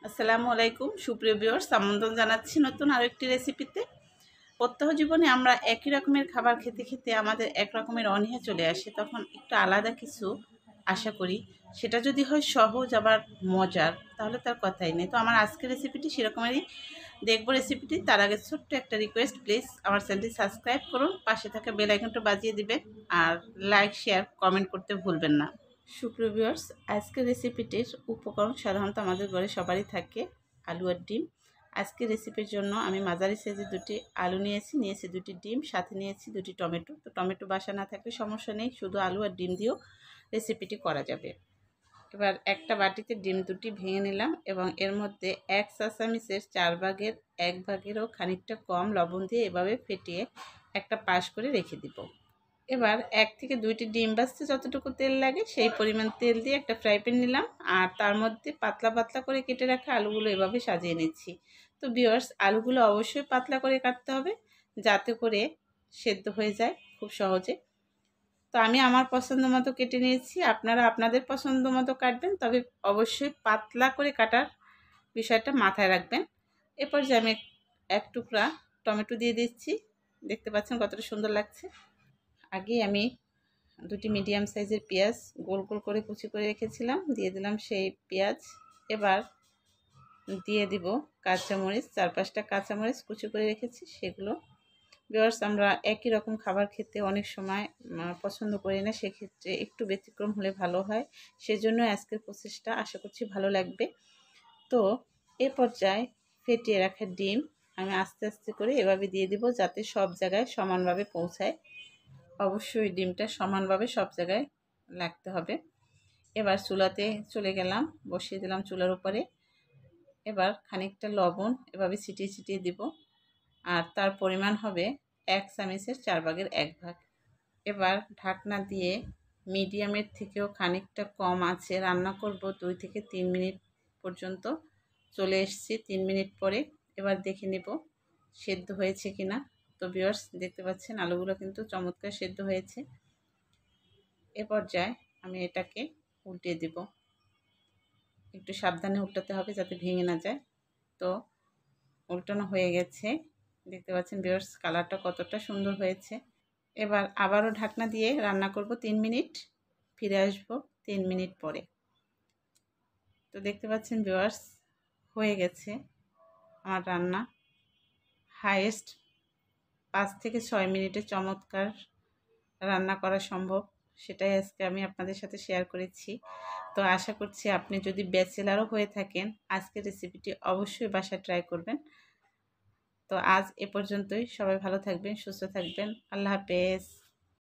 আসসালামু আলাইকুম সুপ্রিয় ভিউয়ার্স, আমন্ত্রণ জানাচ্ছি নতুন আরেকটি রেসিপিতে। প্রত্যহ জীবনে আমরা একই রকমের খাবার খেতে খেতে আমাদের এক রকমের অনীহা চলে আসে, তখন একটু আলাদা কিছু আশা করি। সেটা যদি হয় সহজ আবার মজার, তাহলে তার কথাই নেই। তো আমার আজকের রেসিপিটি সেরকমেরই দেখবো রেসিপিটি। তার আগে ছোট্ট একটা রিকোয়েস্ট, প্লিজ আমার চ্যানেলটি সাবস্ক্রাইব করুন, পাশে থাকা বেল আইকনটা বাজিয়ে দিবেন, আর লাইক শেয়ার কমেন্ট করতে ভুলবেন না। সুপ্রিয় ভিউয়ার্স, আজকের রেসিপিটির উপকরণ সাধারণত আমাদের ঘরে সবারই থাকে, আলু আর ডিম। আজকের রেসিপির জন্য আমি মাঝারি সাইজের দুটি আলু নিয়েছি দুটি ডিম, সাথে নিয়েছি দুটি টমেটো। তো টমেটো বাসা না থাকলে সমস্যা নেই, শুধু আলু আর ডিম দিয়েও রেসিপিটি করা যাবে। এবার একটা বাটিতে ডিম দুটি ভেঙে নিলাম এবং এর মধ্যে 1 চা চামচের 4 ভাগের 1 ভাগেরও খানিকটা কম লবণ দিয়ে এভাবে ফেটিয়ে একটা পাশ করে রেখে দিব। এবার 1 থেকে 2টি ডিম ভাজতে যতটুকু তেল লাগে সেই পরিমাণ তেল দিয়ে একটা ফ্রাই প্যান নিলাম, আর তার মধ্যে পাতলা পাতলা করে কেটে রাখা আলুগুলো এভাবে সাজিয়ে নিচ্ছি। তো ভিউয়ার্স, আলুগুলো অবশ্যই পাতলা করে কাটতে হবে, যাতে করে সেদ্ধ হয়ে যায় খুব সহজে। তো আমি আমার পছন্দ মতো কেটে নিয়েছি, আপনারা আপনাদের পছন্দ মতো কাটবেন, তবে অবশ্যই পাতলা করে কাটার বিষয়টা মাথায় রাখবেন। এরপর যে আমি এক টুকরা টমেটো দিয়ে দিচ্ছি, দেখতে পাচ্ছেন কতটা সুন্দর লাগছে। আগে আমি দুটি মিডিয়াম সাইজের পেঁয়াজ গোল গোল করে কুচি করে রেখেছিলাম, দিয়ে দিলাম সেই পেঁয়াজ। এবার দিয়ে দিব কাঁচামরিচ, 4-5টা কাঁচামরিচ কুচি করে রেখেছি সেগুলো। ভিউয়ার্স, আমরা একই রকম খাবার খেতে অনেক সময় পছন্দ করি না, সেক্ষেত্রে একটু ব্যতিক্রম হলে ভালো হয়। সেজন্য আজকের প্রসেসটা আশা করছি ভালো লাগবে। তো এ পর্যায়ে ফেটিয়ে রাখা ডিম আমি আস্তে আস্তে করে এভাবে দিয়ে দিব, যাতে সব জায়গায় সমানভাবে পৌঁছায়। অবশ্যই ডিমটা সমানভাবে সব জায়গায় লাগতে হবে। এবার চুলাতে চলে গেলাম, বসিয়ে দিলাম চুলার উপরে। এবার খানিকটা লবণ এভাবে ছিটিয়ে ছিটিয়ে দিব, আর তার পরিমাণ হবে 1 চামচের 4 ভাগের 1 ভাগ। এবার ঢাকনা দিয়ে মিডিয়ামের থেকেও খানিকটা কম আছে রান্না করব 2 থেকে 3 মিনিট পর্যন্ত। চলে এসেছি 3 মিনিট পরে, এবার দেখে নেব সেদ্ধ হয়েছে কিনা। তো ভিউয়ার্স, দেখতে পাচ্ছেন আলুগুলো কিন্তু চমৎকার সেদ্ধ হয়েছে। এ পর্যায়ে আমি এটাকে উল্টে দেব, একটু সাবধানে উল্টাতে হবে যাতে ভেঙে না যায়। তো উল্টানো হয়ে গেছে, দেখতে পাচ্ছেন ভিউয়ার্স কালারটা কতটা সুন্দর হয়েছে। এবার আবারও ঢাকনা দিয়ে রান্না করব 3 মিনিট, ফিরে আসব 3 মিনিট পরে। তো দেখতে পাচ্ছেন ভিউয়ার্স, হয়ে গেছে আমার রান্না। হাইয়েস্ট 5 থেকে 6 মিনিটে চমৎকার রান্না করা সম্ভব, সেটাই আজকে আমি আপনাদের সাথে শেয়ার করেছি। তো আশা করছি আপনি যদি ব্যাচেলারও হয়ে থাকেন, আজকের রেসিপিটি অবশ্যই বাসায় ট্রাই করবেন। তো আজ এ পর্যন্তই, সবাই ভালো থাকবেন, সুস্থ থাকবেন, আল্লাহ হাফেজ।